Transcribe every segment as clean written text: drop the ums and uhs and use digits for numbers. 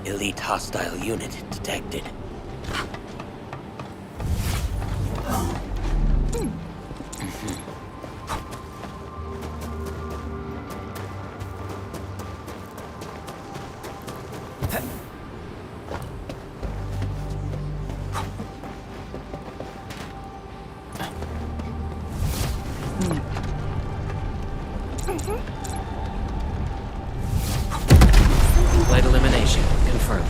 Elite hostile unit detected. Light elimination confirmed.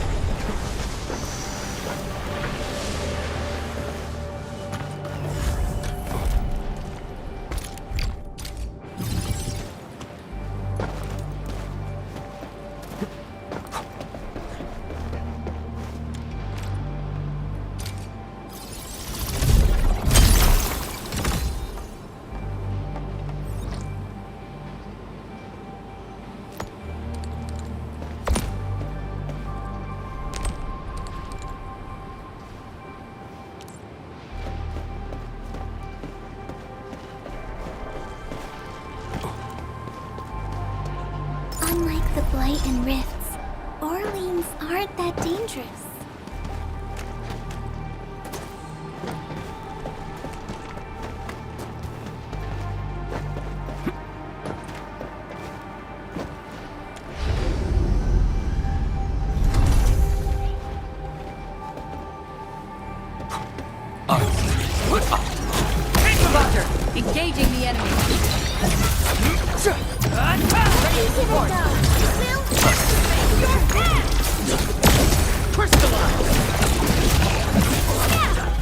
Unlike the Blight and Rifts, Orleans aren't that dangerous. Roger, engaging the enemy.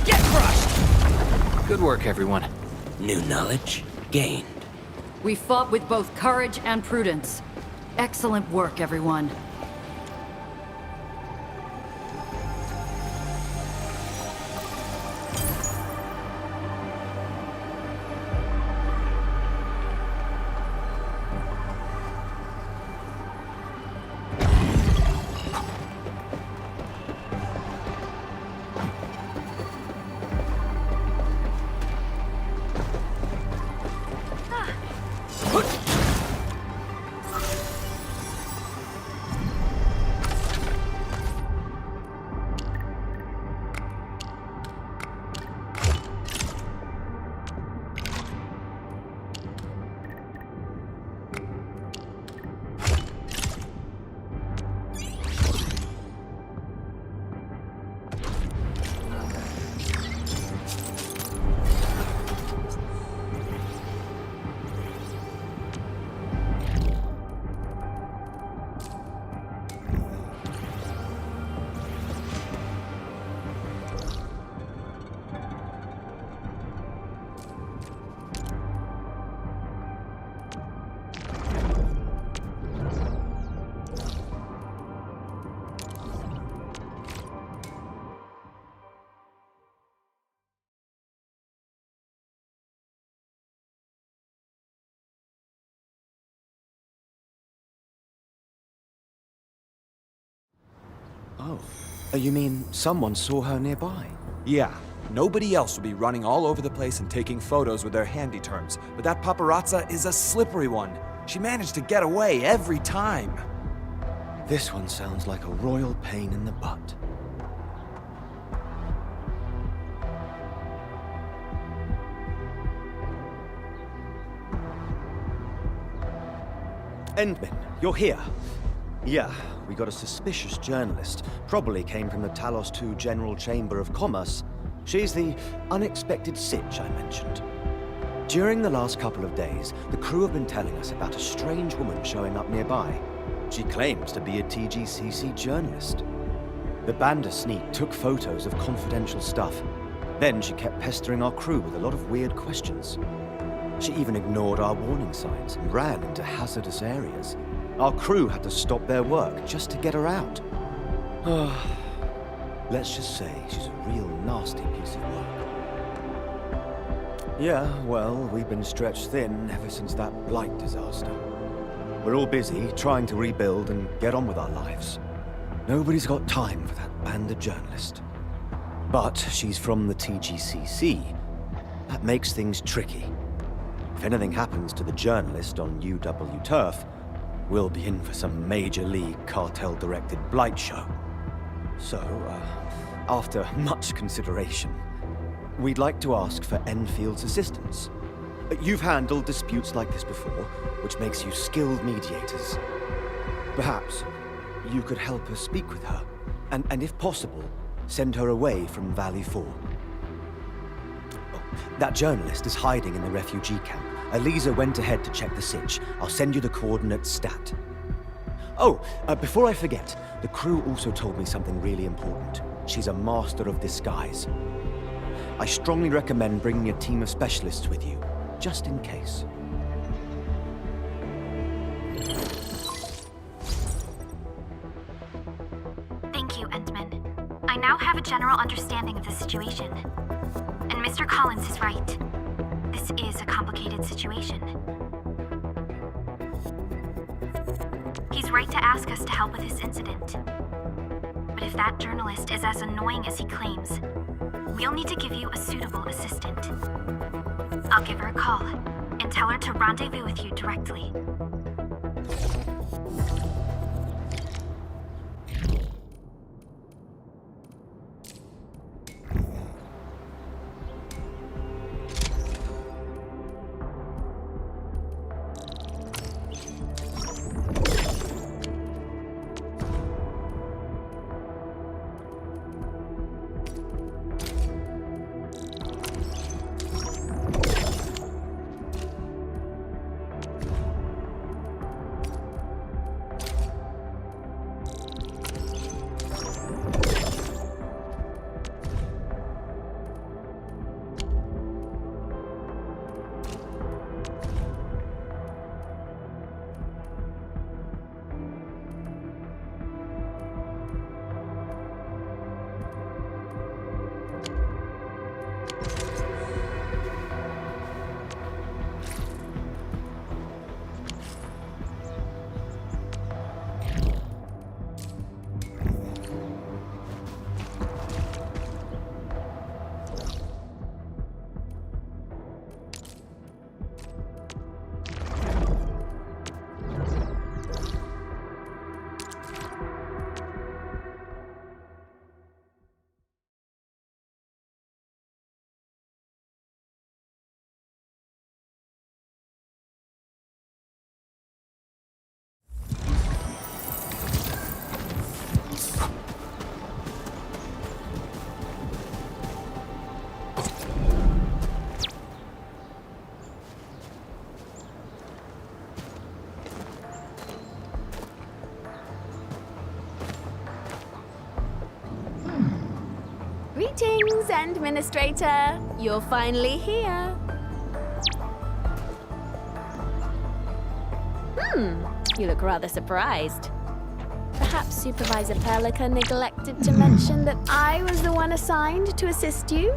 Get crushed! Good work, everyone. New knowledge gained. We fought with both courage and prudence. Excellent work, everyone. Oh, you mean someone saw her nearby? Yeah, nobody else would be running all over the place and taking photos with their handy terms, but that paparazza is a slippery one. She managed to get away every time. This one sounds like a royal pain in the butt. Endman, you're here. Yeah, we got a suspicious journalist. Probably came from the Talos II General Chamber of Commerce. She's the unexpected sitch I mentioned. During the last couple of days, the crew have been telling us about a strange woman showing up nearby. She claims to be a TGCC journalist. The Bandersneak took photos of confidential stuff. Then she kept pestering our crew with a lot of weird questions. She even ignored our warning signs and ran into hazardous areas. Our crew had to stop their work just to get her out. Let's just say she's a real nasty piece of work. Yeah, well, we've been stretched thin ever since that Blight disaster. We're all busy trying to rebuild and get on with our lives. Nobody's got time for that banded journalist. But she's from the TGCC. That makes things tricky. If anything happens to the journalist on UW turf, we'll be in for some major league cartel-directed Blight show. So, after much consideration, we'd like to ask for Enfield's assistance. You've handled disputes like this before, which makes you skilled mediators. Perhaps you could help us speak with her, and if possible, send her away from Valley 4. That journalist is hiding in the refugee camp. Elisa went ahead to check the sitch. I'll send you the coordinates stat. Oh, before I forget, the crew also told me something really important. She's a master of disguise. I strongly recommend bringing a team of specialists with you, just in case. Thank you, Endman. I now have a general understanding of the situation. And Mr. Collins is right. This is a complicated situation. He's right to ask us to help with this incident. But if that journalist is as annoying as he claims, we'll need to give you a suitable assistant. I'll give her a call and tell her to rendezvous with you directly. Greetings, Administrator. You're finally here. You look rather surprised. Perhaps Supervisor Perlica neglected to mention that I was the one assigned to assist you?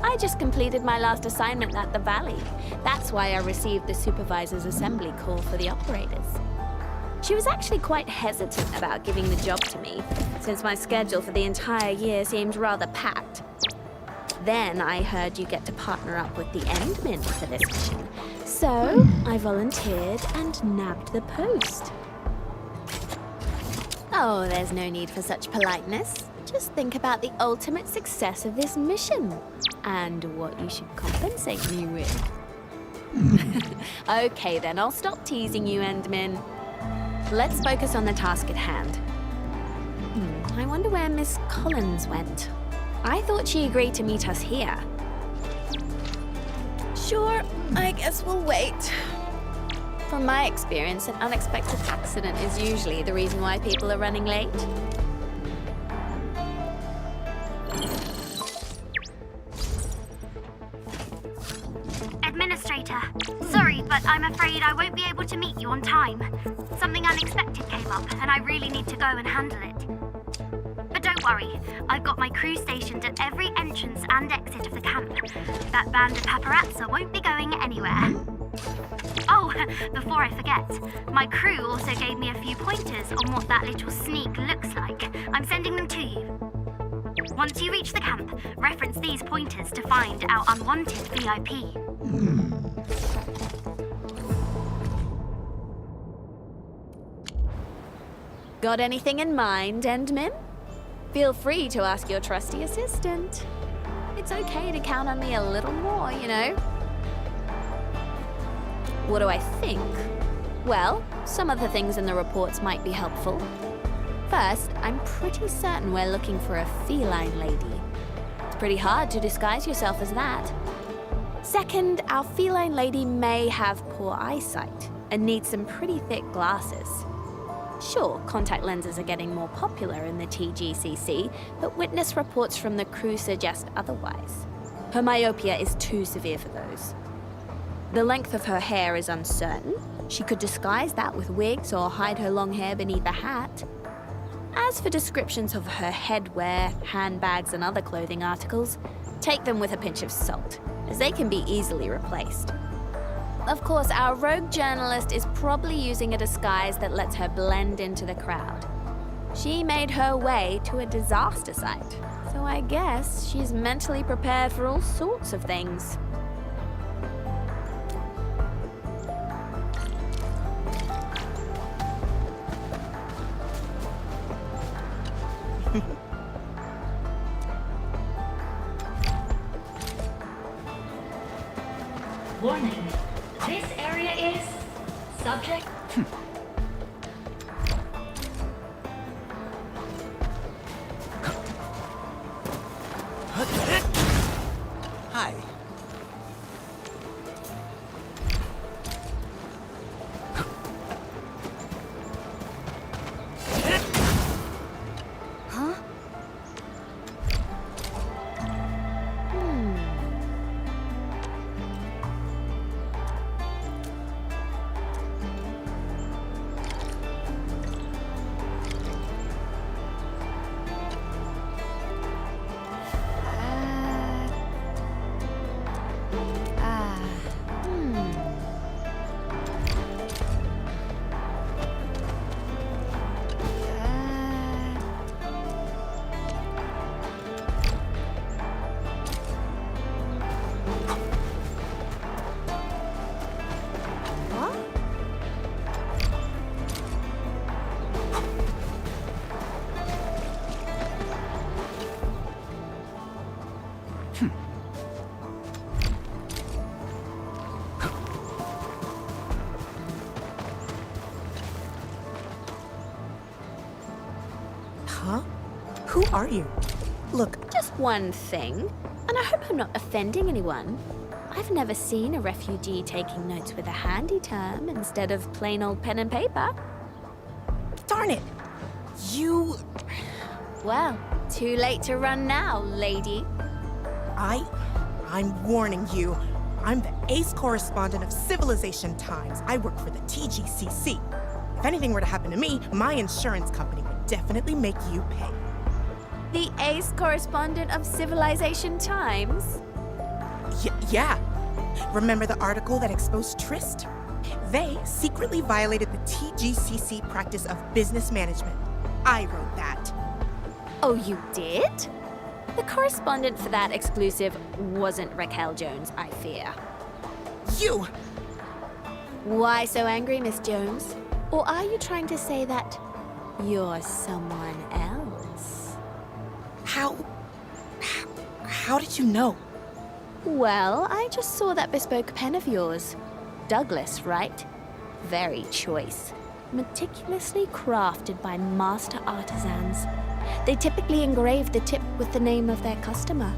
I just completed my last assignment at the Valley. That's why I received the Supervisor's assembly call for the operators. She was actually quite hesitant about giving the job to me, since my schedule for the entire year seemed rather packed. Then I heard you get to partner up with the Endmen for this mission, so I volunteered and nabbed the post. Oh, there's no need for such politeness. Just think about the ultimate success of this mission, and what you should compensate me with. Okay then, I'll stop teasing you, Endmen. Let's focus on the task at hand. I wonder where Miss Collins went. I thought she agreed to meet us here. Sure, I guess we'll wait. From my experience, an unexpected accident is usually the reason why people are running late. Administrator, sorry, but I'm afraid I won't be able to meet you on time. Something unexpected came up, and I really need to go and handle it. But don't worry, I've got my crew stationed at every entrance and exit of the camp. That band of paparazzi won't be going anywhere. Oh, before I forget, my crew also gave me a few pointers on what that little sneak looks like. I'm sending them to you. Once you reach the camp, reference these pointers to find our unwanted VIP. Got anything in mind, Endmin? Feel free to ask your trusty assistant. It's okay to count on me a little more, you know? What do I think? Well, some of the things in the reports might be helpful. First, I'm pretty certain we're looking for a feline lady. It's pretty hard to disguise yourself as that. Second, our feline lady may have poor eyesight and needs some pretty thick glasses. Sure, contact lenses are getting more popular in the TGCC, but witness reports from the crew suggest otherwise. Her myopia is too severe for those. The length of her hair is uncertain. She could disguise that with wigs or hide her long hair beneath a hat. As for descriptions of her headwear, handbags, and other clothing articles, take them with a pinch of salt, as they can be easily replaced. Of course, our rogue journalist is probably using a disguise that lets her blend into the crowd. She made her way to a disaster site, so I guess she's mentally prepared for all sorts of things. Warning. This area is subject. Hi. Huh? Who are you? Look, Just one thing, and I hope I'm not offending anyone. I've never seen a refugee taking notes with a handy term instead of plain old pen and paper. darn it. You... Well, too late to run now, lady. I'm warning you. I'm the ace correspondent of Civilization Times. I work for the TGCC. If anything were to happen to me, my insurance company would definitely make you pay. The ace correspondent of Civilization Times? Yeah. Remember the article that exposed Trist? They secretly violated the TGCC practice of business management. I wrote that. Oh, you did? The correspondent for that exclusive wasn't Raquel Jones, I fear. You! Why so angry, Miss Jones? Or are you trying to say that you're someone else? How did you know? Well, I just saw that bespoke pen of yours. Douglas, right? Very choice. Meticulously crafted by master artisans. They typically engrave the tip with the name of their customer.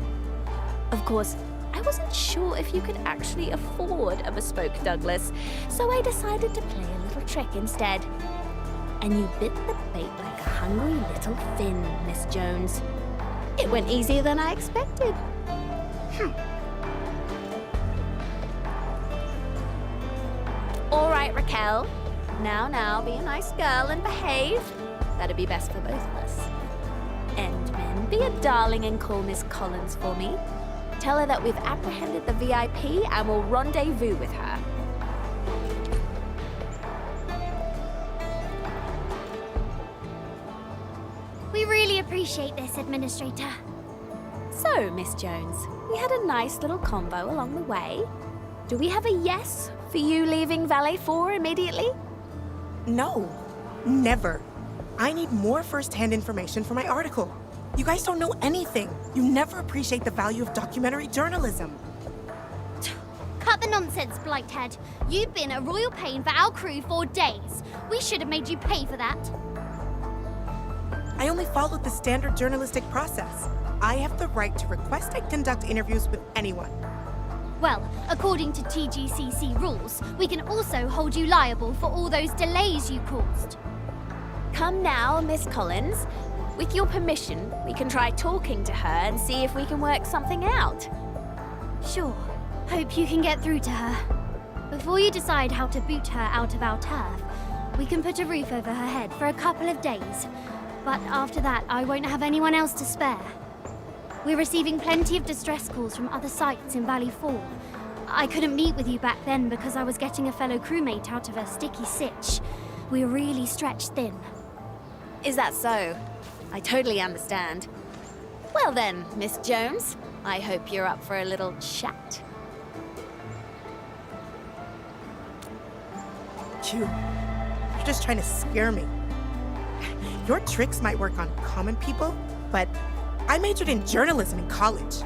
Of course, I wasn't sure if you could actually afford a bespoke Douglas, so I decided to play a little trick instead. And you bit the bait like a hungry little fin, Miss Jones. It went easier than I expected. All right, Raquel. Now, be a nice girl and behave. That'd be best for both of us. Endman, be a darling and call Miss Collins for me. Tell her that we've apprehended the VIP and will rendezvous with her. We really appreciate this, Administrator. So, Miss Jones, we had a nice little convo along the way. Do we have a yes for you leaving Valet 4 immediately? No, never. I need more first-hand information for my article. You guys don't know anything. You never appreciate the value of documentary journalism. Cut the nonsense, Blighthead. You've been a royal pain for our crew for days. We should have made you pay for that. I only followed the standard journalistic process. I have the right to request I conduct interviews with anyone. Well, according to TGCC rules, we can also hold you liable for all those delays you caused. Come now, Miss Collins. With your permission, we can try talking to her and see if we can work something out. Sure. Hope you can get through to her. Before you decide how to boot her out of our turf, we can put a roof over her head for a couple of days. But after that, I won't have anyone else to spare. We're receiving plenty of distress calls from other sites in Valley 4. I couldn't meet with you back then because I was getting a fellow crewmate out of a sticky sitch. We're really stretched thin. Is that so? I totally understand. Well then, Miss Jones, I hope you're up for a little chat. You're just trying to scare me. Your tricks might work on common people, but I majored in journalism in college.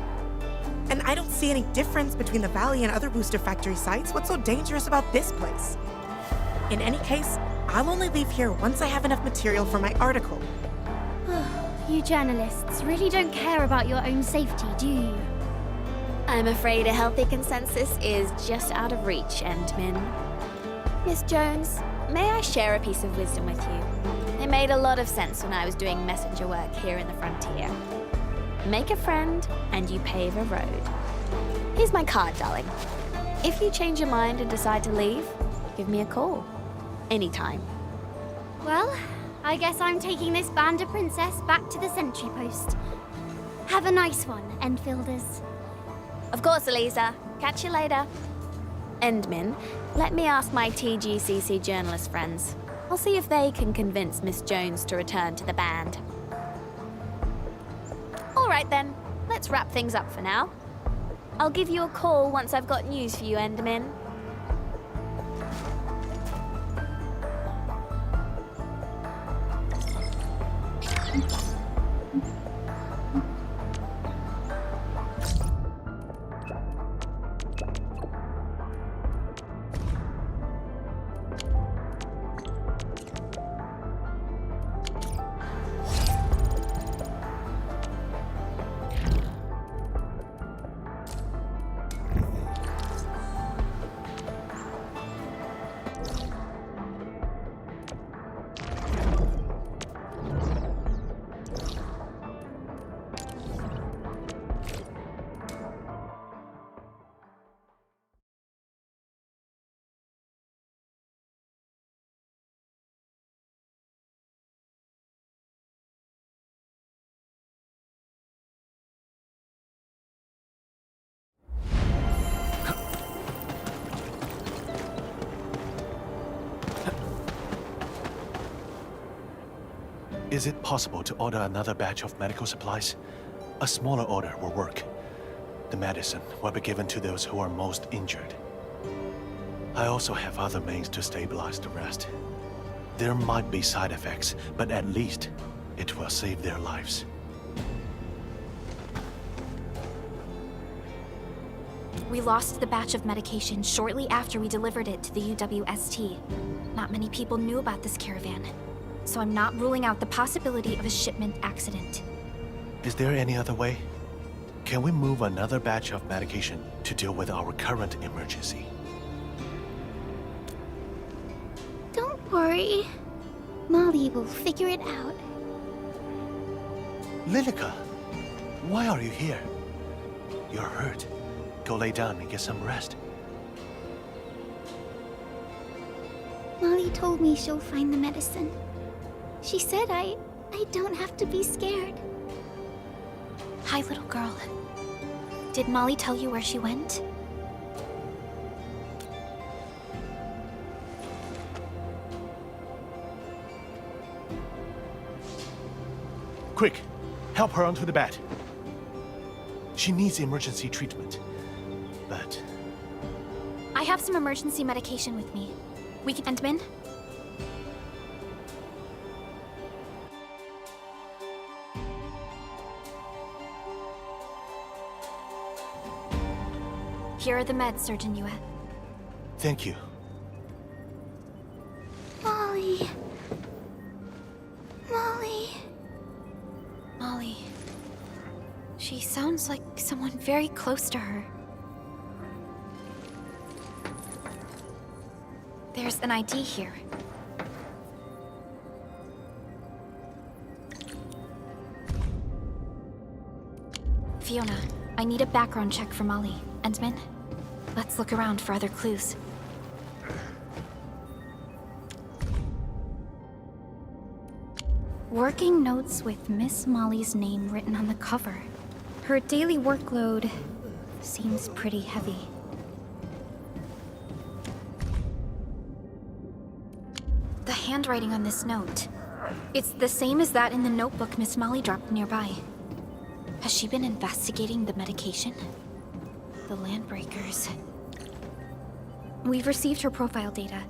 And I don't see any difference between the Valley and other booster factory sites. What's so dangerous about this place? In any case, I'll only leave here once I have enough material for my article. You journalists really don't care about your own safety, do you? I'm afraid a healthy consensus is just out of reach, Endmin. Miss Jones, may I share a piece of wisdom with you? It made a lot of sense when I was doing messenger work here in the frontier. Make a friend, and you pave a road. Here's my card, darling. If you change your mind and decide to leave, give me a call. Anytime. Well, I guess I'm taking this Banda Princess back to the sentry post. Have a nice one, Enfielders. Of course, Elisa. Catch you later. Endmin, let me ask my TGCC journalist friends. I'll see if they can convince Miss Jones to return to the band. All right then, let's wrap things up for now. I'll give you a call once I've got news for you, Endmin. Is it possible to order another batch of medical supplies? A smaller order will work. The medicine will be given to those who are most injured. I also have other means to stabilize the rest. There might be side effects, but at least it will save their lives. We lost the batch of medication shortly after we delivered it to the UWST. Not many people knew about this caravan, so I'm not ruling out the possibility of a shipment accident. Is there any other way? Can we move another batch of medication to deal with our current emergency? Don't worry. Molly will figure it out. Lineker, why are you here? You're hurt. Go lay down and get some rest. Molly told me she'll find the medicine. She said I don't have to be scared. Hi, little girl. Did Molly tell you where she went? Quick, help her onto the bed. She needs emergency treatment, but... I have some emergency medication with me. We can... Endmin? Here are the meds, Surgeon Yue. Thank you. Molly. Molly. Molly. She sounds like someone very close to her. There's an ID here. Fiona, I need a background check for Molly. Endman, let's look around for other clues. Working notes with Miss Molly's name written on the cover. Her daily workload seems pretty heavy. The handwriting on this note. It's the same as that in the notebook Miss Molly dropped nearby. Has she been investigating the medication? The Landbreakers. We've received her profile data.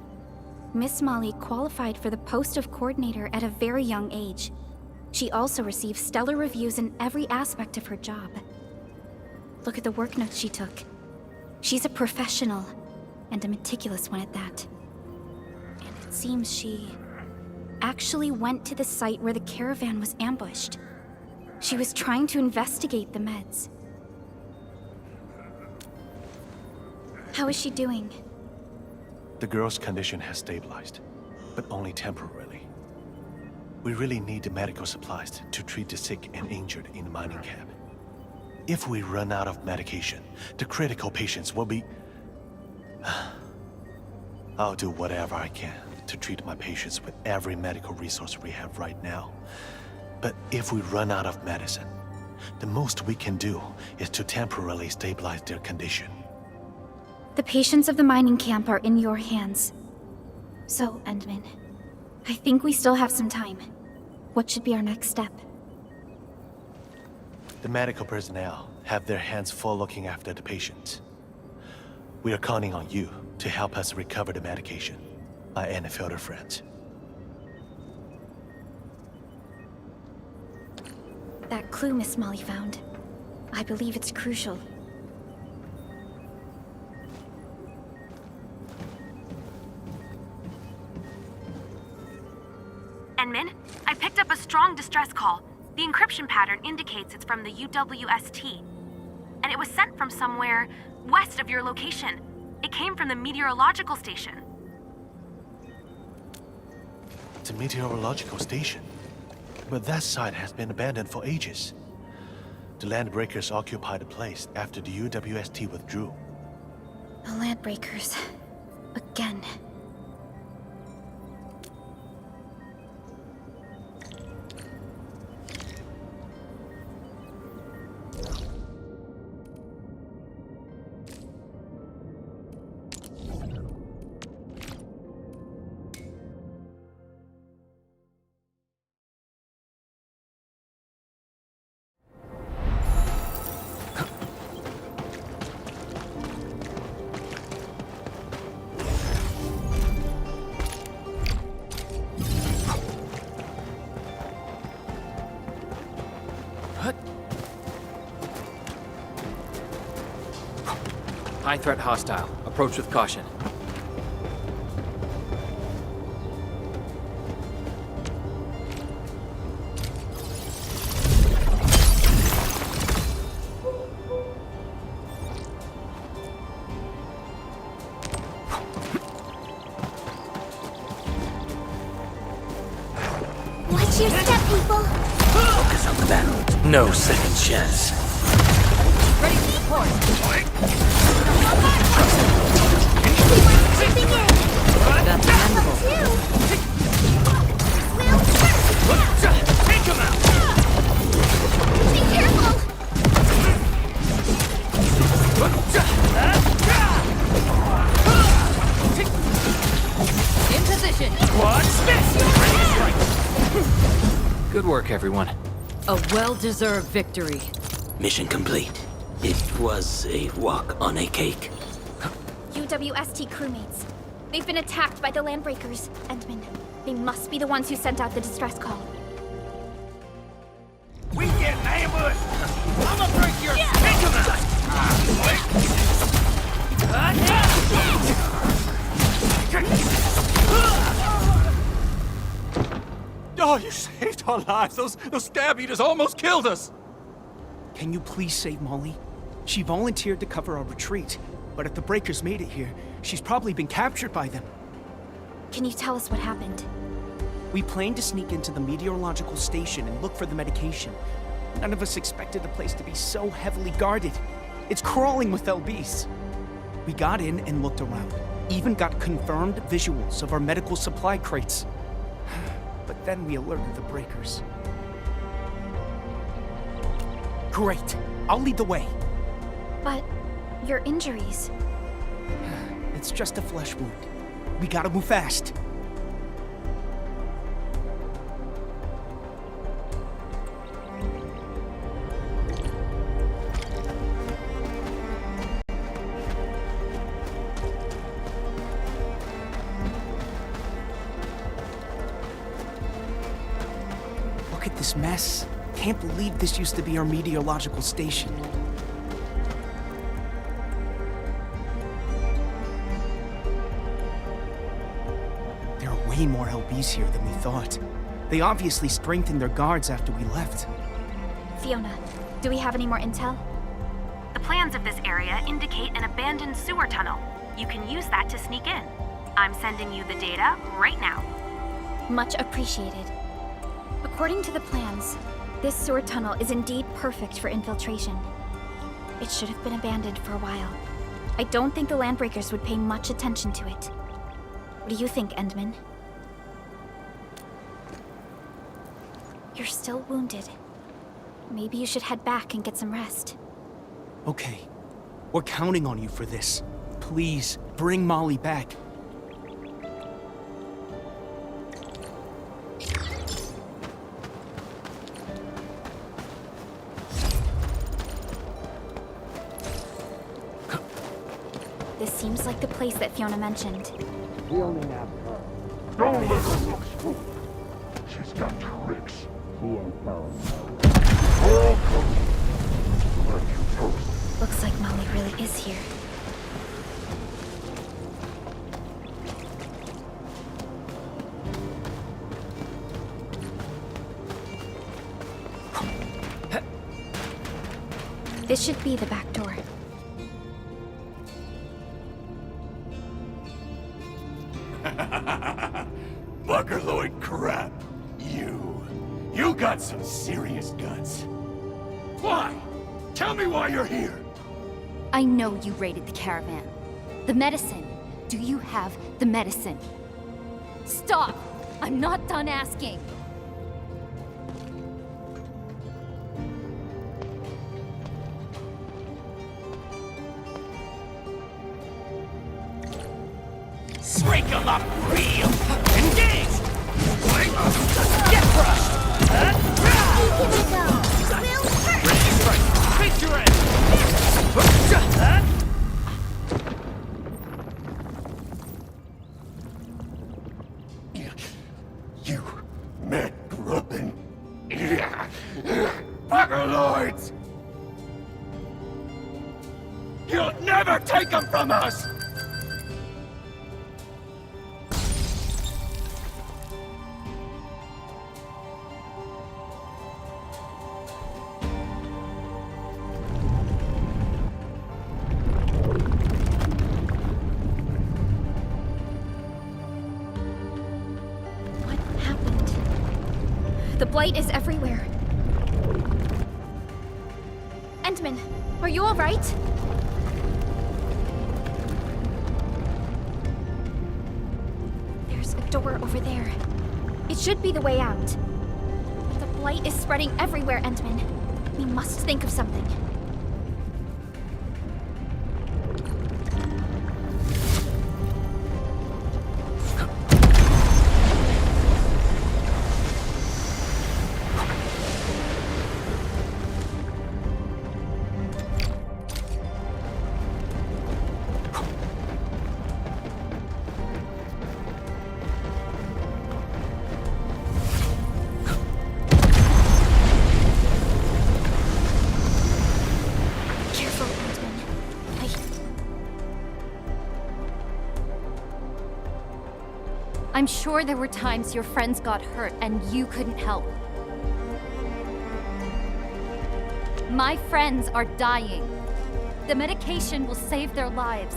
Miss Molly qualified for the post of coordinator at a very young age. She also received stellar reviews in every aspect of her job. Look at the work notes she took. She's a professional, and a meticulous one at that. And it seems she actually went to the site where the caravan was ambushed. She was trying to investigate the meds. How is she doing? The girl's condition has stabilized, but only temporarily. We really need the medical supplies to treat the sick and injured in the mining camp. If we run out of medication, the critical patients will be... I'll do whatever I can to treat my patients with every medical resource we have right now. But if we run out of medicine, the most we can do is to temporarily stabilize their condition. The patients of the mining camp are in your hands. So, Endman, I think we still have some time. What should be our next step? The medical personnel have their hands full looking after the patients. We are counting on you to help us recover the medication, my Endfielder friends. That clue Miss Molly found. I believe it's crucial. Enman, I picked up a strong distress call. The encryption pattern indicates it's from the UWST. And it was sent from somewhere west of your location. It came from the meteorological station. It's a meteorological station. But that site has been abandoned for ages. The Landbreakers occupied the place after the UWST withdrew. The Landbreakers. Again. High threat hostile. Approach with caution. Watch your step, people! Focus on the battle. No second chance. Ready to support. That's commendable. Take him out! Be careful! In position. What's this? Good work, everyone. A well-deserved victory. Mission complete. It was a walk on a cake. UWST crewmates. They've been attacked by the Landbreakers. Endman, they must be the ones who sent out the distress call. We get ambushed! I'm gonna break your... Take him out! Oh, you saved our lives. Those scab eaters almost killed us. Can you please save Molly? She volunteered to cover our retreat, but if the breakers made it here, she's probably been captured by them. Can you tell us what happened? We planned to sneak into the meteorological station and look for the medication. None of us expected the place to be so heavily guarded. It's crawling with LBs. We got in and looked around. Even got confirmed visuals of our medical supply crates. But then we alerted the breakers. Great. I'll lead the way. But your injuries... It's just a flesh wound. We gotta move fast. Look at this mess. Can't believe this used to be our meteorological station. There are way more LBs here than we thought. They obviously strengthened their guards after we left. Fiona, do we have any more intel? The plans of this area indicate an abandoned sewer tunnel. You can use that to sneak in. I'm sending you the data right now. Much appreciated. According to the plans, this sewer tunnel is indeed perfect for infiltration. It should have been abandoned for a while. I don't think the Landbreakers would pay much attention to it. What do you think, Endman? You're still wounded. Maybe you should head back and get some rest. Okay. We're counting on you for this. Please, bring Molly back. This seems like the place that Fiona mentioned. Don't let her look fool. She's got tricks. Looks like Molly really is here. This should be the back door. Buckerloid crap. You got some serious guts. Why? Tell me why you're here. I know you raided the caravan. The medicine. Do you have the medicine? Stop! I'm not done asking. Break 'em up real! Engage! Get crushed! Ready to strike! Face your end! You mad grubbin. Buckerloids! You'll never take them from us! The blight is everywhere. Endman, are you all right? There's a door over there. It should be the way out. The blight is spreading everywhere, Endman. We must think of something. I'm sure there were times your friends got hurt and you couldn't help. My friends are dying. The medication will save their lives.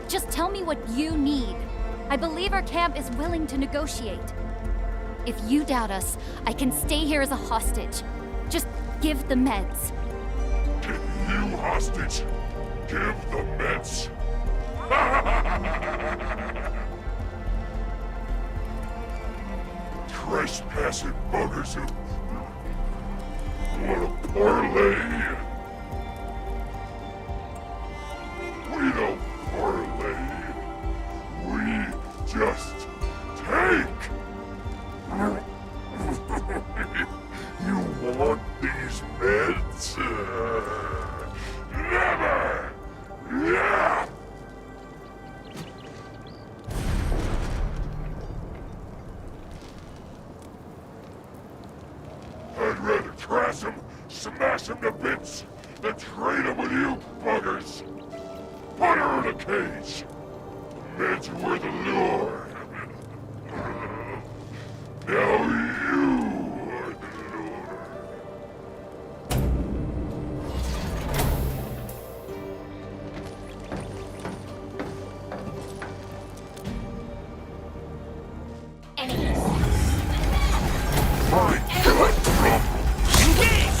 Just tell me what you need. I believe our camp is willing to negotiate. If you doubt us, I can stay here as a hostage. Just give the meds. Take you hostage? Give the meds? Trespassing buggers who... What a parlay! We don't parlay. We just take! You want these meds? Never! Yeah! I'd rather crash him, smash him to bits, than trade him with you buggers. Put her in a cage. The meds were the lure. Now you are the lure. Enemies. My gut rumbles. Engage!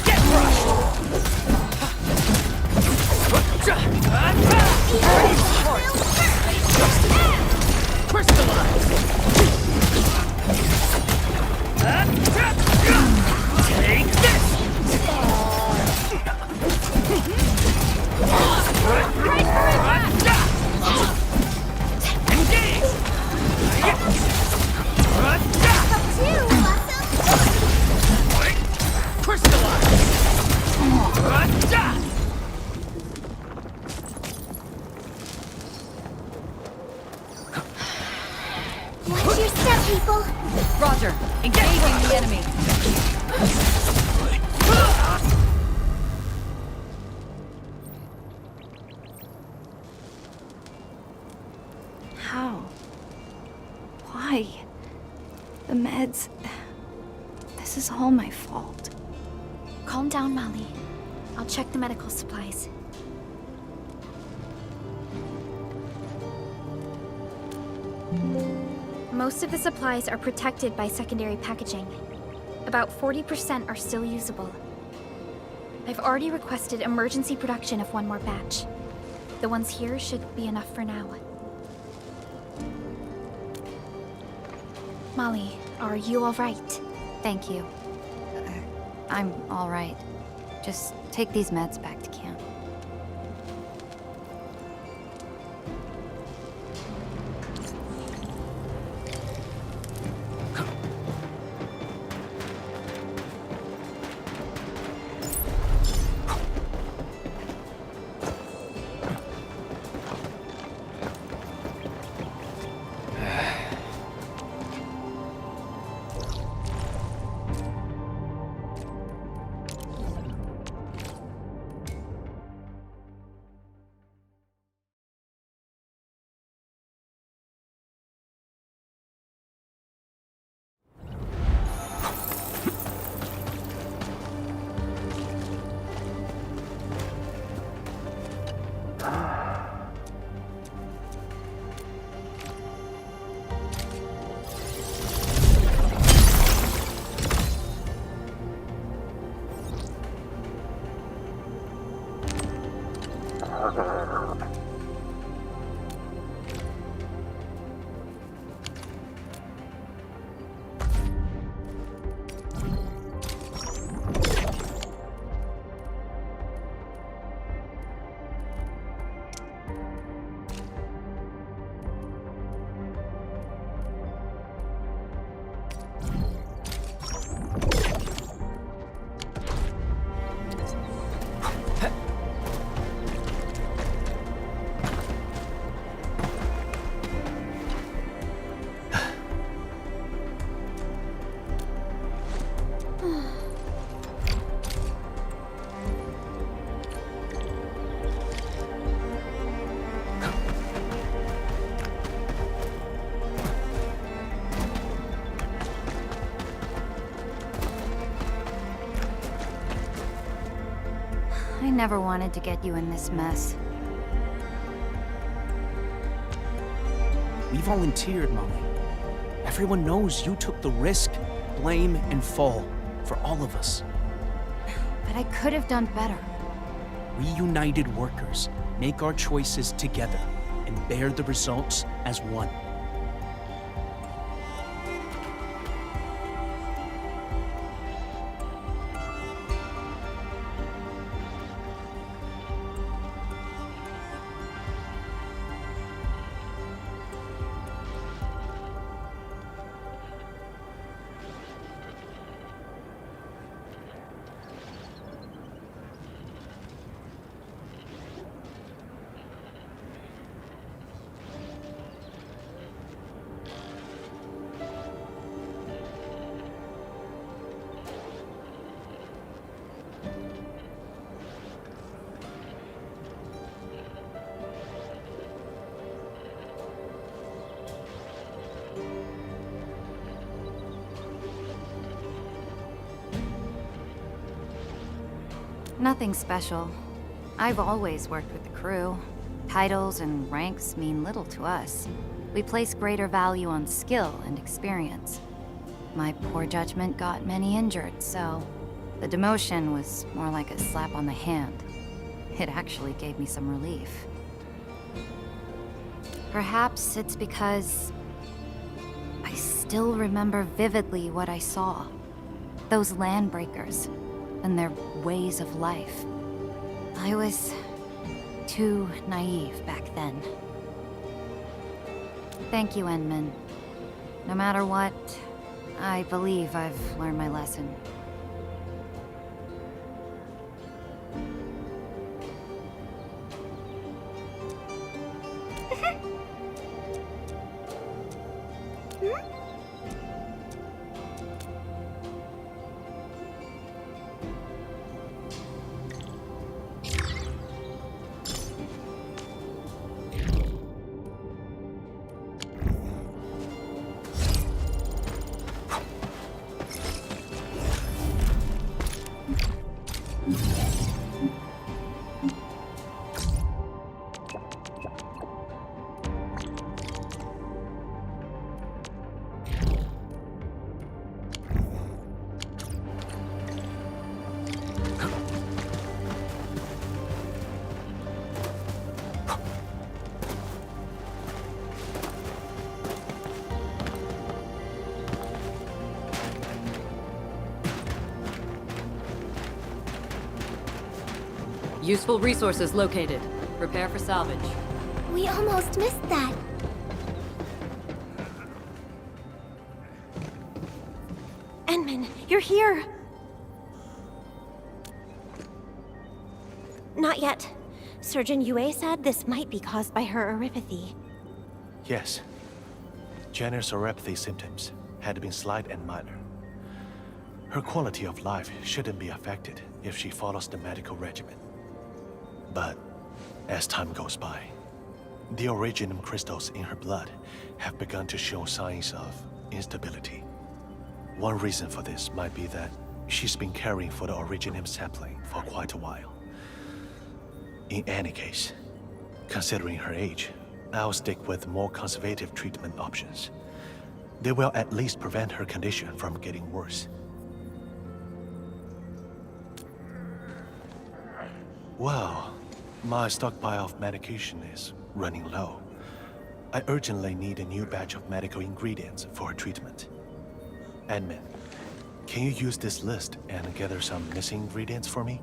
Get crushed! Ready for support! Crystallize! Take this! Engage! Crystallize! Watch your step, people. Roger, engaging the enemy. How? Why? The meds... This is all my fault. Calm down, Molly. I'll check the medical supplies. Most of the supplies are protected by secondary packaging. About 40% are still usable. I've already requested emergency production of one more batch. The ones here should be enough for now. Molly, are you all right? Thank you. I'm all right. Just take these meds back to camp. I never wanted to get you in this mess. We volunteered, Molly. Everyone knows you took the risk, blame, and fall for all of us. But I could have done better. We united workers make our choices together and bear the results as one. Nothing special. I've always worked with the crew. Titles and ranks mean little to us. We place greater value on skill and experience. My poor judgment got many injured, so the demotion was more like a slap on the hand. It actually gave me some relief. Perhaps it's because I still remember vividly what I saw. Those landbreakers and their ways of life. I was too naive back then. Thank you, Endman. No matter what, I believe I've learned my lesson. Useful resources located. Prepare for salvage. We almost missed that. Endman, you're here! Not yet. Surgeon Yue said this might be caused by her oropathy. Yes. Jenner's oropathy symptoms had been slight and minor. Her quality of life shouldn't be affected if she follows the medical regimen. But as time goes by, the originum crystals in her blood have begun to show signs of instability. One reason for this might be that she's been caring for the originum sampling for quite a while. In any case, considering her age, I'll stick with more conservative treatment options. They will at least prevent her condition from getting worse. Well, my stockpile of medication is running low. I urgently need a new batch of medical ingredients for her treatment. Admin, can you use this list and gather some missing ingredients for me?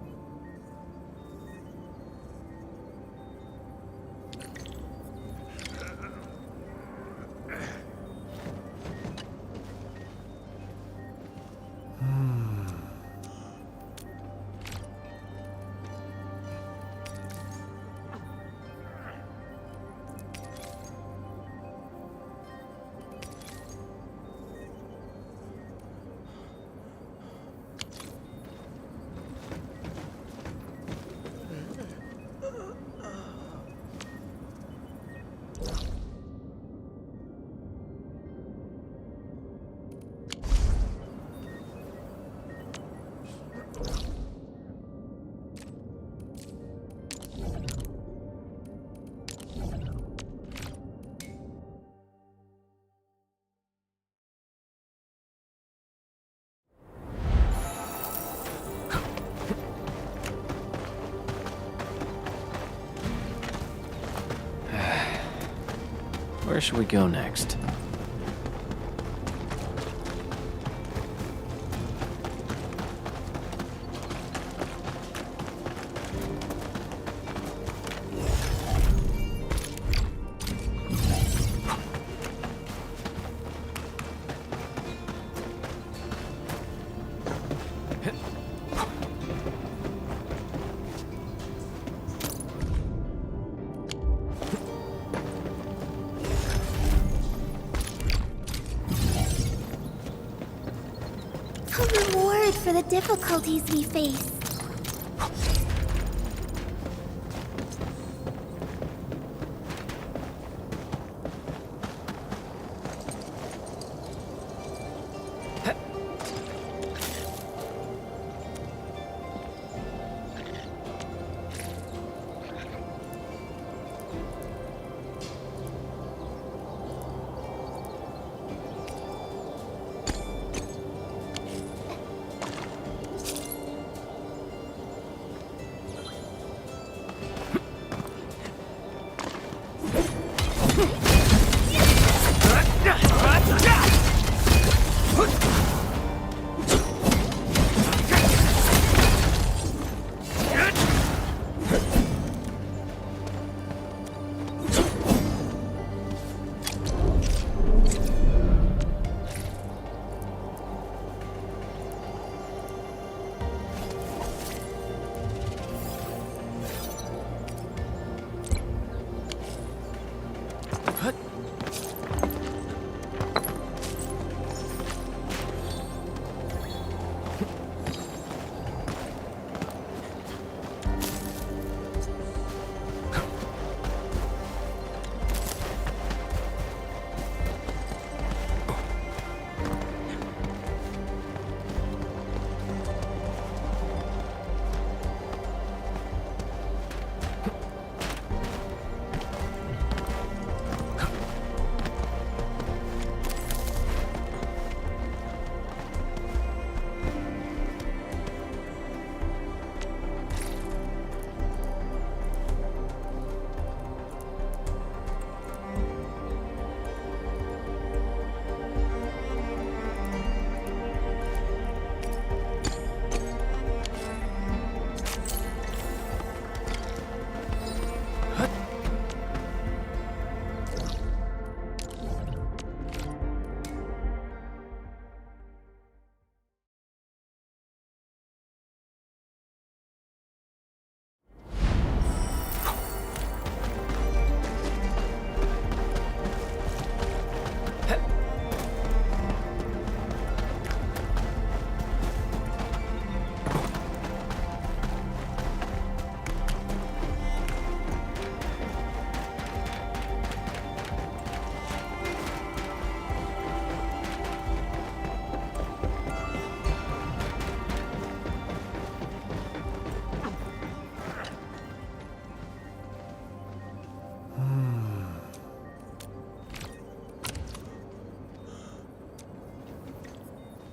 Where should we go next? A reward for the difficulties we face.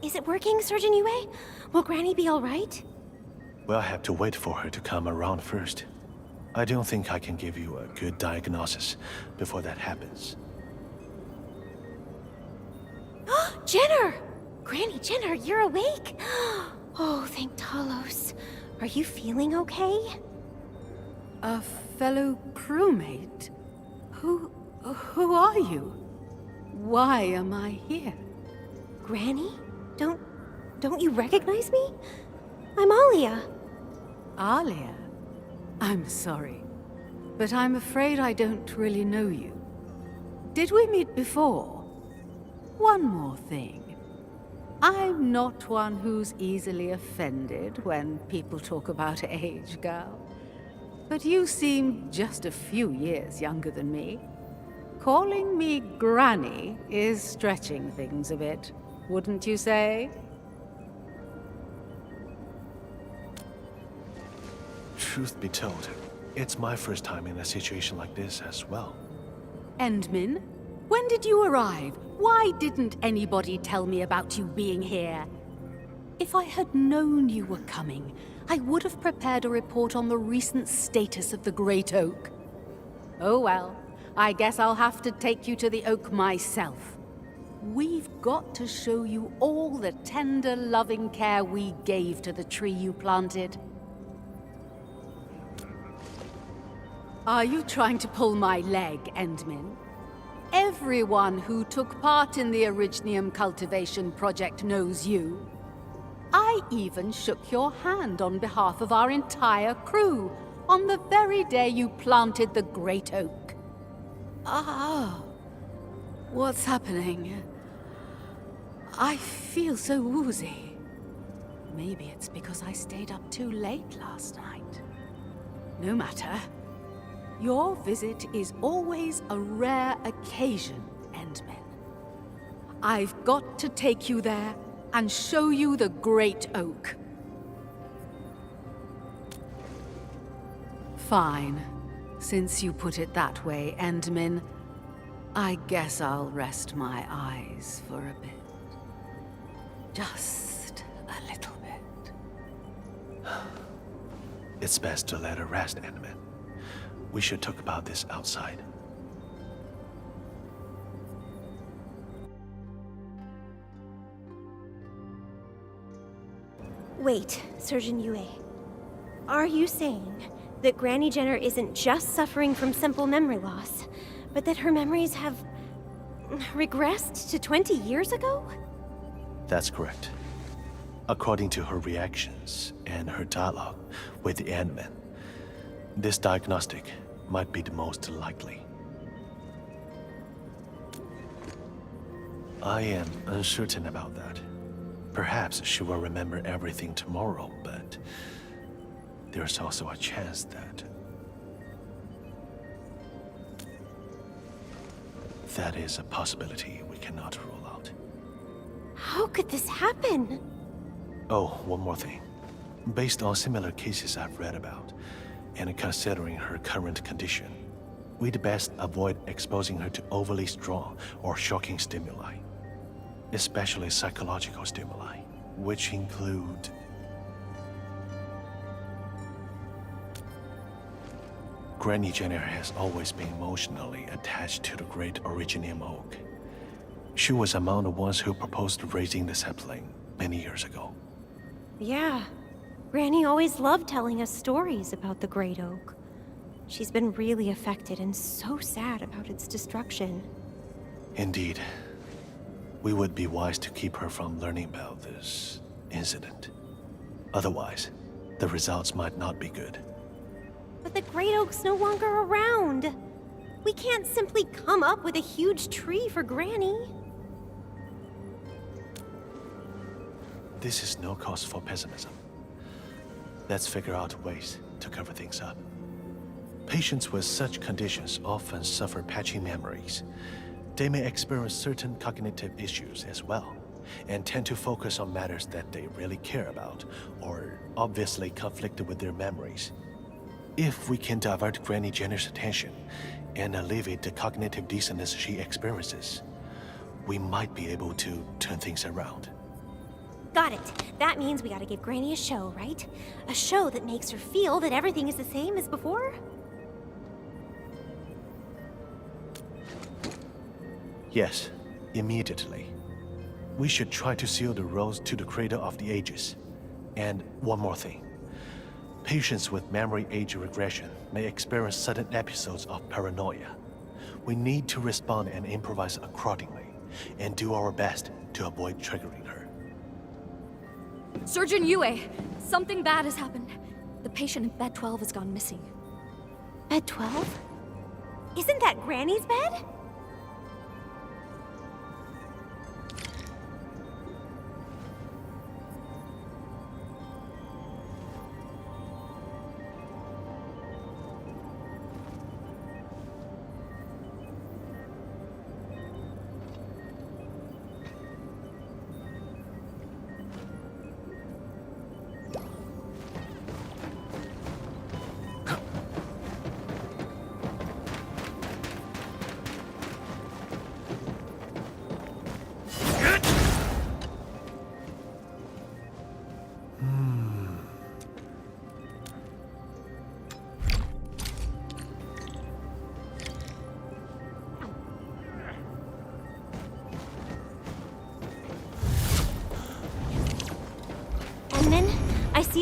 Is it working, Surgeon Yue? Will Granny be all right? We'll have to wait for her to come around first. I don't think I can give you a good diagnosis before that happens. Jenner! Granny Jenner, you're awake? Oh, thank Talos. Are you feeling okay? A fellow crewmate? Who are you? Why am I here? Granny? Don't you recognize me? I'm Alia. Alia? I'm sorry, but I'm afraid I don't really know you. Did we meet before? One more thing. I'm not one who's easily offended when people talk about age, girl. But you seem just a few years younger than me. Calling me Granny is stretching things a bit, wouldn't you say? Truth be told, it's my first time in a situation like this as well. Endmin, when did you arrive? Why didn't anybody tell me about you being here? If I had known you were coming, I would have prepared a report on the recent status of the Great Oak. Oh well, I guess I'll have to take you to the oak myself. We've got to show you all the tender, loving care we gave to the tree you planted. Are you trying to pull my leg, Endmin? Everyone who took part in the Originium cultivation project knows you. I even shook your hand on behalf of our entire crew on the very day you planted the great oak. Ah, what's happening? I feel so woozy. Maybe it's because I stayed up too late last night. No matter. Your visit is always a rare occasion, Endmin. I've got to take you there and show you the great oak. Fine. Since you put it that way, Endmin, I guess I'll rest my eyes for a bit. Just a little bit. It's best to let her rest, Endman. We should talk about this outside. Wait, Surgeon Yue. Are you saying that Granny Jenner isn't just suffering from simple memory loss, but that her memories have regressed to 20 years ago? That's correct. According to her reactions and her dialogue with the Ant-Man, this diagnostic might be the most likely. I am uncertain about that. Perhaps she will remember everything tomorrow, but there's also a chance that that is a possibility we cannot rule out. How could this happen? Oh, one more thing. Based on similar cases I've read about, and considering her current condition, we'd best avoid exposing her to overly strong or shocking stimuli, especially psychological stimuli, which include Granny Jenner has always been emotionally attached to the great Originium oak. She was among the ones who proposed raising the sapling many years ago. Yeah. Granny always loved telling us stories about the Great Oak. She's been really affected and so sad about its destruction. Indeed. We would be wise to keep her from learning about this incident. Otherwise, the results might not be good. But the Great Oak's no longer around. We can't simply come up with a huge tree for Granny. This is no cause for pessimism. Let's figure out ways to cover things up. Patients with such conditions often suffer patchy memories. They may experience certain cognitive issues as well, and tend to focus on matters that they really care about, or obviously conflicted with their memories. If we can divert Granny Jenner's attention and alleviate the cognitive dissonance she experiences, we might be able to turn things around. Got it. That means we gotta give Granny a show, right? A show that makes her feel that everything is the same as before? Yes, immediately. We should try to seal the roads to the Cradle of the Ages. And one more thing. Patients with memory age regression may experience sudden episodes of paranoia. We need to respond and improvise accordingly, and do our best to avoid triggering her. Surgeon Yue, something bad has happened. The patient in bed 12 has gone missing. Bed 12? Isn't that Granny's bed?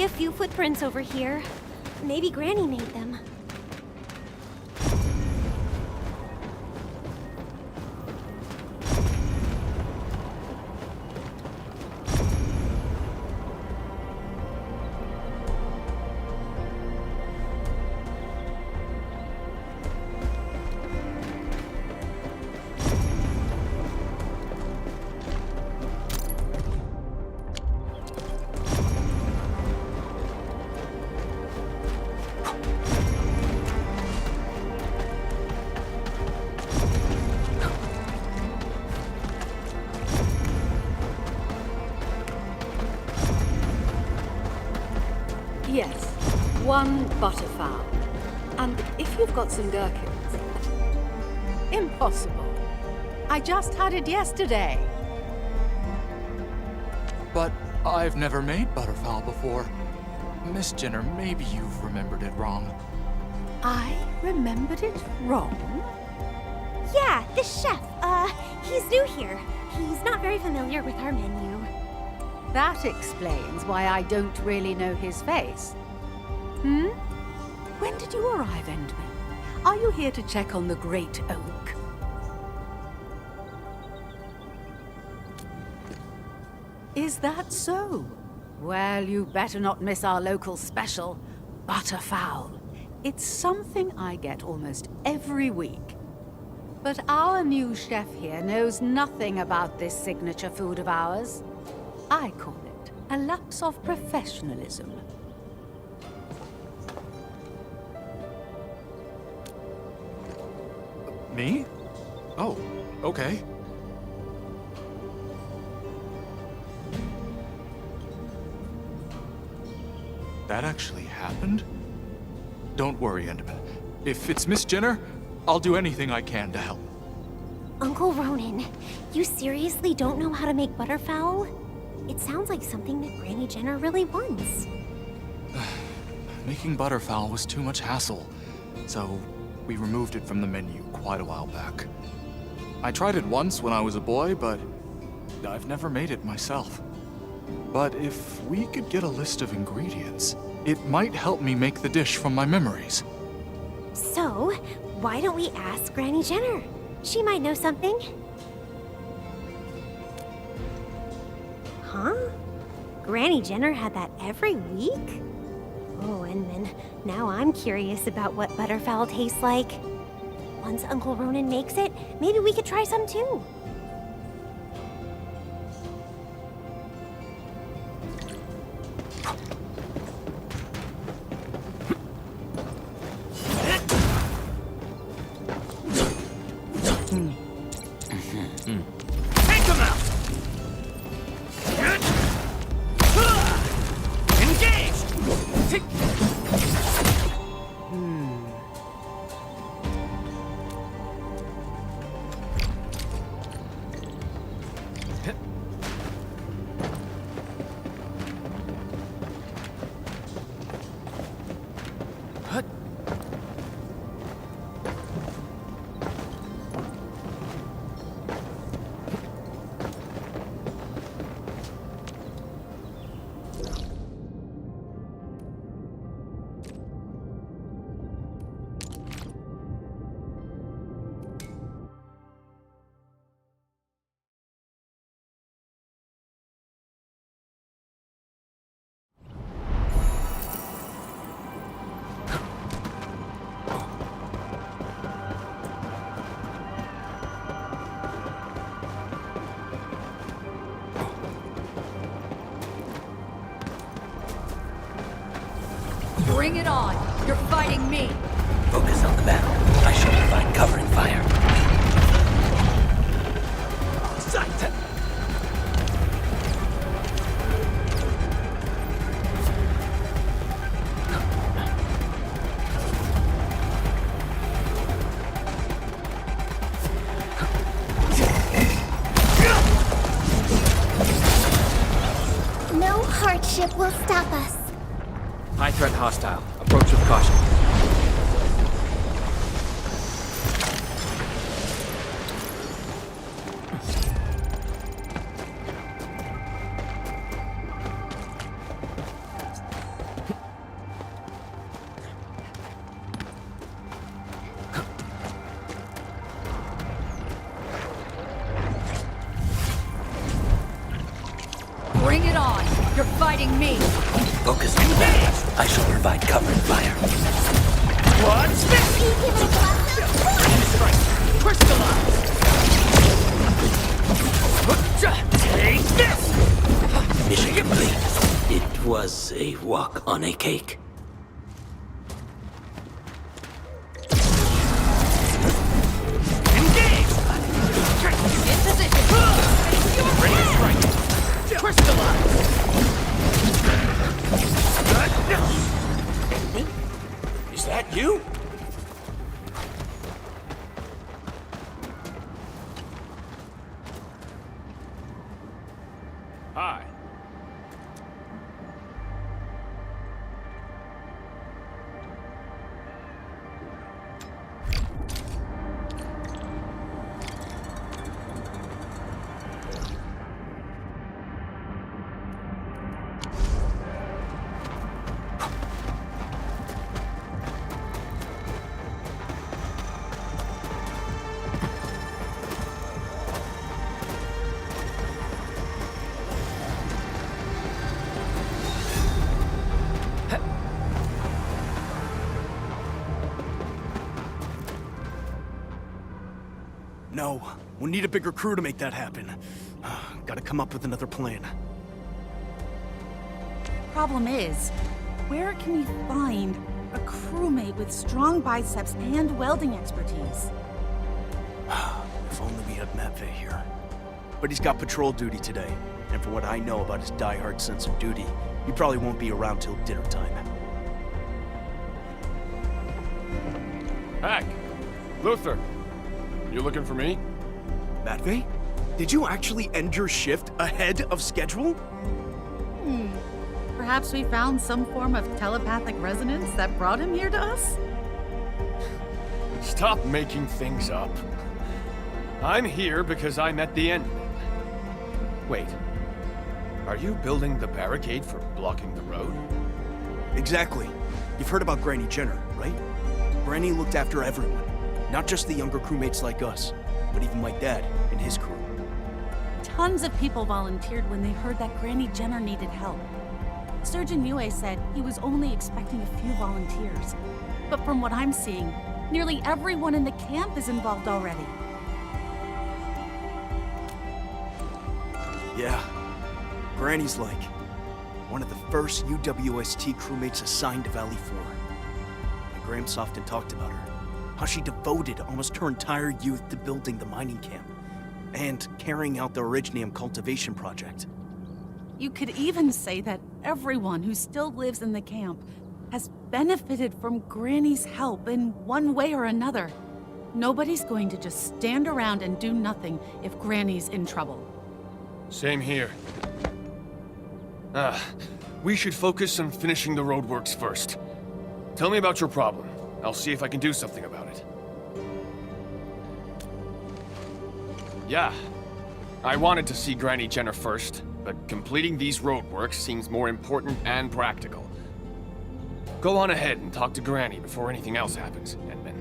see a few footprints over here. Maybe Granny made them. Yes, one butterfowl. And if you've got some gherkins... Impossible. I just had it yesterday. But I've never made butterfowl before. Miss Jenner, maybe you've remembered it wrong. I remembered it wrong? Yeah, the chef. He's new here. He's not very familiar with our menu. That explains why I don't really know his face. Hmm? When did you arrive, Endman? Are you here to check on the Great Oak? Is that so? Well, you better not miss our local special, butterfowl. It's something I get almost every week. But our new chef here knows nothing about this signature food of ours. I call it a lapse of professionalism. Me? Oh, okay. That actually happened? Don't worry, Endman. If it's Miss Jenner, I'll do anything I can to help. Uncle Ronan, you seriously don't know how to make butterfowl? It sounds like something that Granny Jenner really wants. Making butterfowl was too much hassle, so we removed it from the menu quite a while back. I tried it once when I was a boy, but I've never made it myself. But if we could get a list of ingredients, it might help me make the dish from my memories. So, why don't we ask Granny Jenner? She might know something. Huh? Granny Jenner had that every week? Oh, and then now I'm curious about what butterfowl tastes like. Once Uncle Ronan makes it, maybe we could try some too. Take them out! Engaged! Bring it on! You're fighting me! Focus on the battle. I shall provide cover and fire. Sight! No hardship will stop us. High threat hostile. Approach with caution. You're fighting me! Focus on the battle. I shall provide cover and fire. Take this! Mission complete. It was a walk on a cake. Engage! In position! Ready to strike! Crystallize! Is that you? Hi. No, we'll need a bigger crew to make that happen. Gotta come up with another plan. Problem is, where can we find a crewmate with strong biceps and welding expertise? If only we had Matvey here. But he's got patrol duty today, and for what I know about his die-hard sense of duty, he probably won't be around till dinner time. Hack! Luther! You looking for me? Matvey? Did you actually end your shift ahead of schedule? Perhaps we found some form of telepathic resonance that brought him here to us? Stop making things up. I'm here because I'm at the end. Wait. Are you building the barricade for blocking the road? Exactly. You've heard about Granny Jenner, right? Granny looked after everyone. Not just the younger crewmates like us, but even my dad and his crew. Tons of people volunteered when they heard that Granny Jenner needed help. Surgeon Yue said he was only expecting a few volunteers. But from what I'm seeing, nearly everyone in the camp is involved already. Yeah. Granny's like one of the first UWST crewmates assigned to Valley 4. My Gramps often talked about her. How she devoted almost her entire youth to building the mining camp and carrying out the Originium cultivation project. You could even say that everyone who still lives in the camp has benefited from Granny's help in one way or another. Nobody's going to just stand around and do nothing if Granny's in trouble. Same here. We should focus on finishing the roadworks first. Tell me about your problem. I'll see if I can do something about it. Yeah. I wanted to see Granny Jenner first, but completing these roadworks seems more important and practical. Go on ahead and talk to Granny before anything else happens, Endman.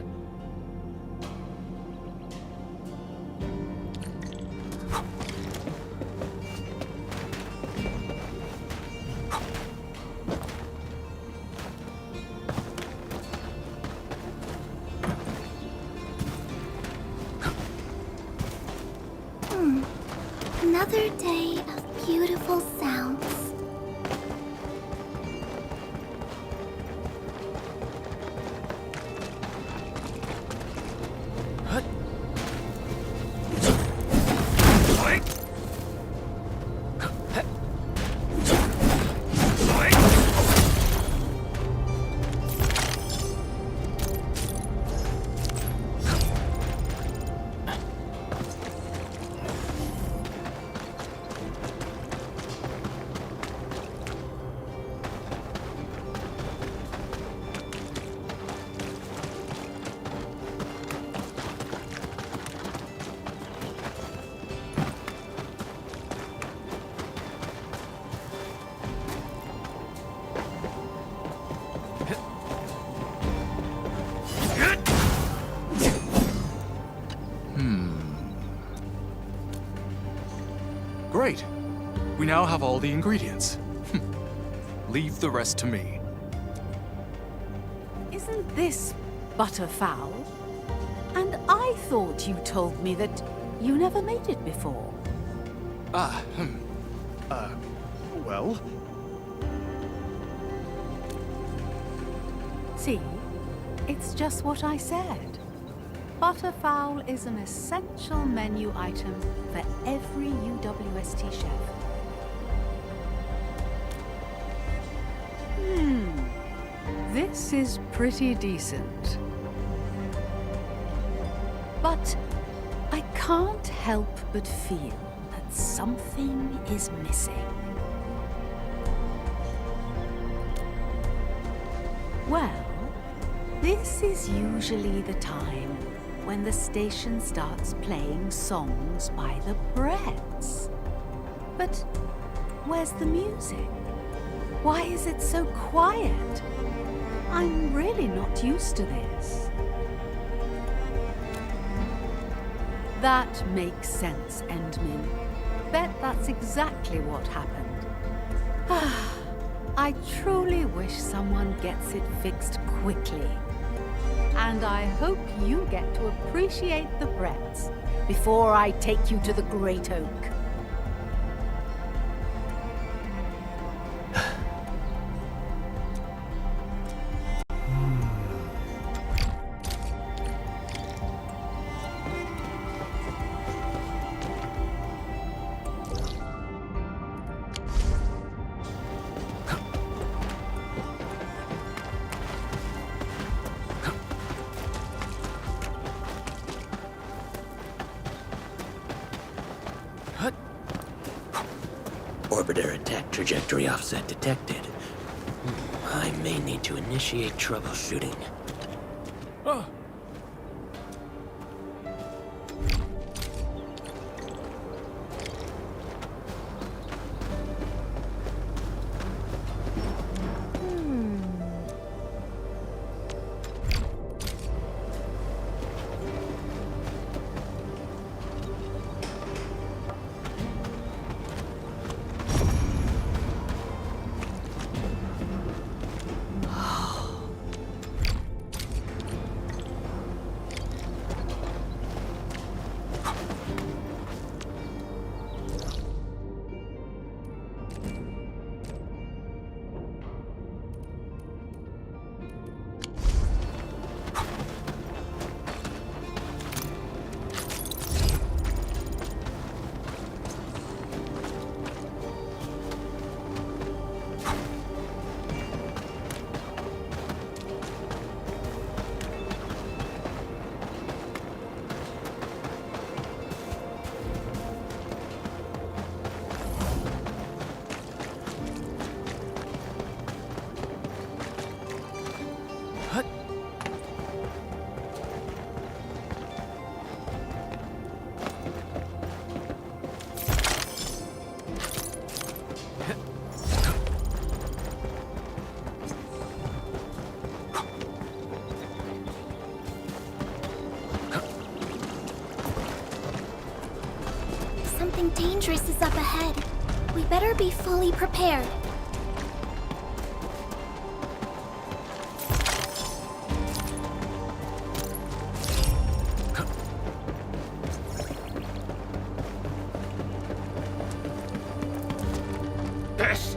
Another day of beautiful sounds. Great. We now have all the ingredients. Leave the rest to me. Isn't this butterfowl? And I thought you told me that you never made it before. Well? See? It's just what I said. Butterfowl is an essential menu item for every UWST chef. This is pretty decent. But I can't help but feel that something is missing. Well, this is usually the time when the station starts playing songs by the Bretts. But where's the music? Why is it so quiet? I'm really not used to this. That makes sense, Endmin. Bet that's exactly what happened. I truly wish someone gets it fixed quickly. And I hope you get to appreciate the Bretts before I take you to the Great Oak. Orbiter attack trajectory offset detected. I may need to initiate troubleshooting. Something dangerous is up ahead. We better be fully prepared. This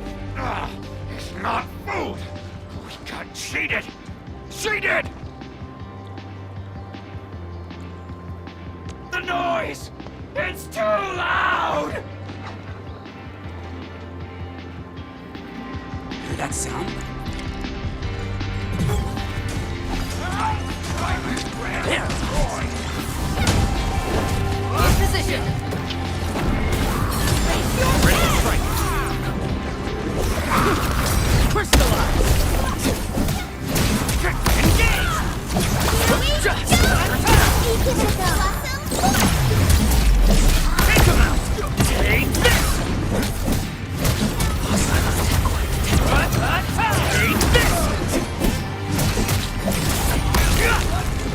is not food. We got cheated. Cheated! The noise! It's too loud! Hear that sound? There! In position! Ready to strike! Crystallize! Engage! Just Give it a go. Take him out! Take this! Take this!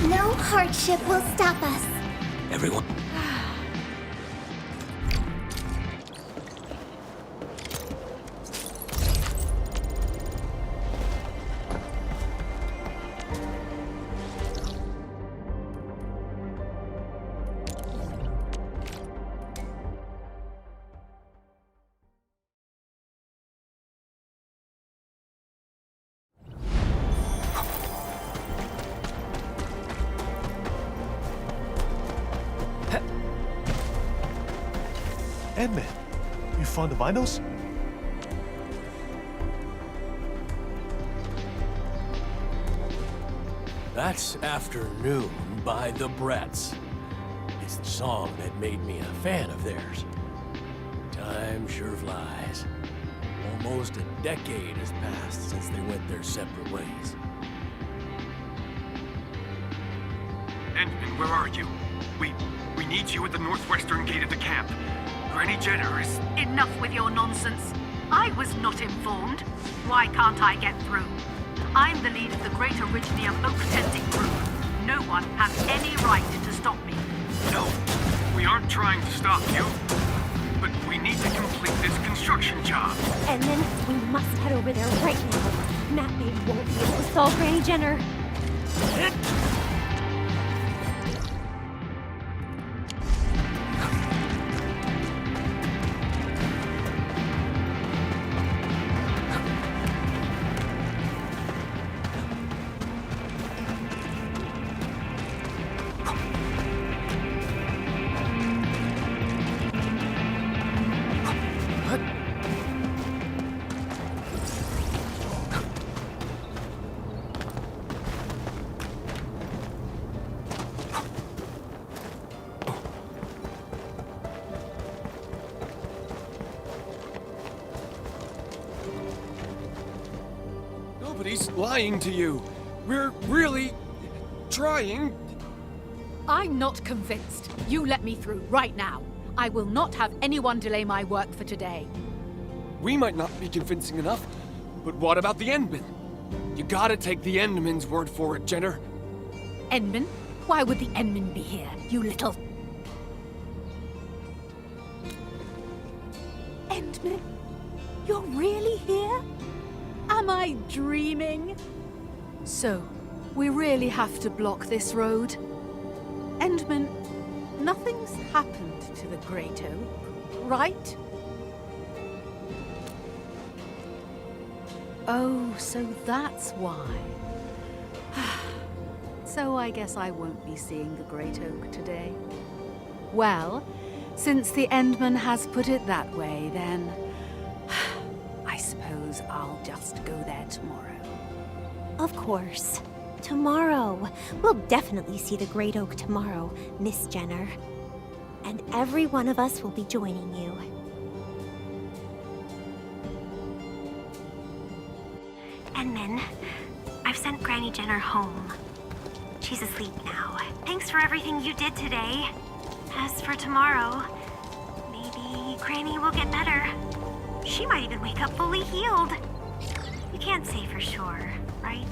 No hardship will stop us. Everyone. Endman, you found the vinyls? That's Afternoon by the Bretts. It's the song that made me a fan of theirs. Time sure flies. Almost a decade has passed since they went their separate ways. Endman, where are you? We need you at the northwestern gate of the camp. Granny Jenner is... Enough with your nonsense. I was not informed. Why can't I get through? I'm the lead of the Great Originium Oak Tending Group. No one has any right to stop me. No, we aren't trying to stop you. But we need to complete this construction job. And then we must head over there right now. Matt Babe won't be able to solve Granny Jenner. Nobody's lying to you. We're really trying. I'm not convinced. You let me through right now. I will not have anyone delay my work for today. We might not be convincing enough, but what about the Endman? You gotta take the Endman's word for it, Jenner. Endman? Why would the Endman be here, you little... Endman? You're really here? Am I dreaming? So, we really have to block this road? Endman, nothing's happened to the Great Oak, right? Oh, so that's why. So I guess I won't be seeing the Great Oak today. Well, since the Endman has put it that way, then I suppose I'll just go there tomorrow. Of course. Tomorrow. We'll definitely see the Great Oak tomorrow, Miss Jenner. And every one of us will be joining you. Endman, I've sent Granny Jenner home. She's asleep now. Thanks for everything you did today. As for tomorrow, maybe Granny will get better. She might even wake up fully healed. You can't say for sure, right?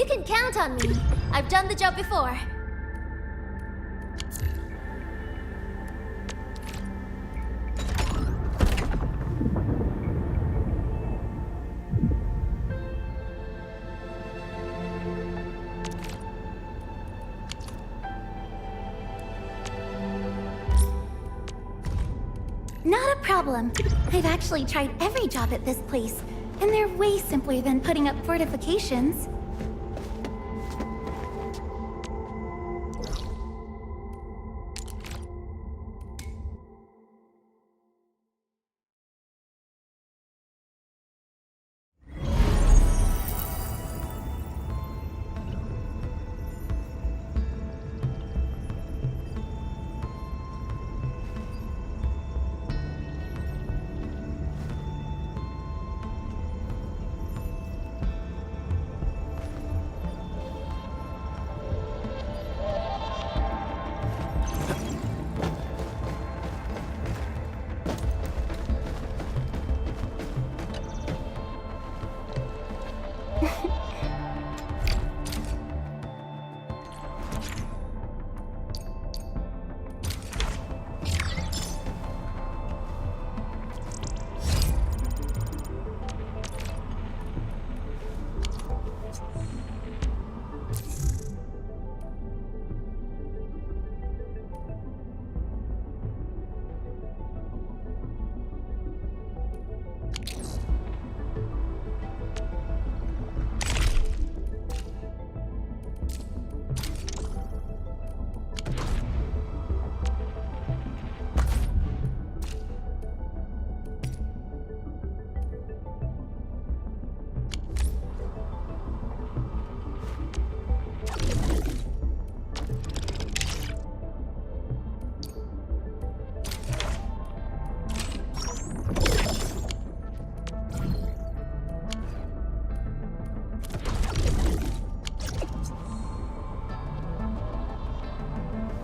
can count on me. I've done the job before. Not a problem. I've actually tried every job at this place, and they're way simpler than putting up fortifications.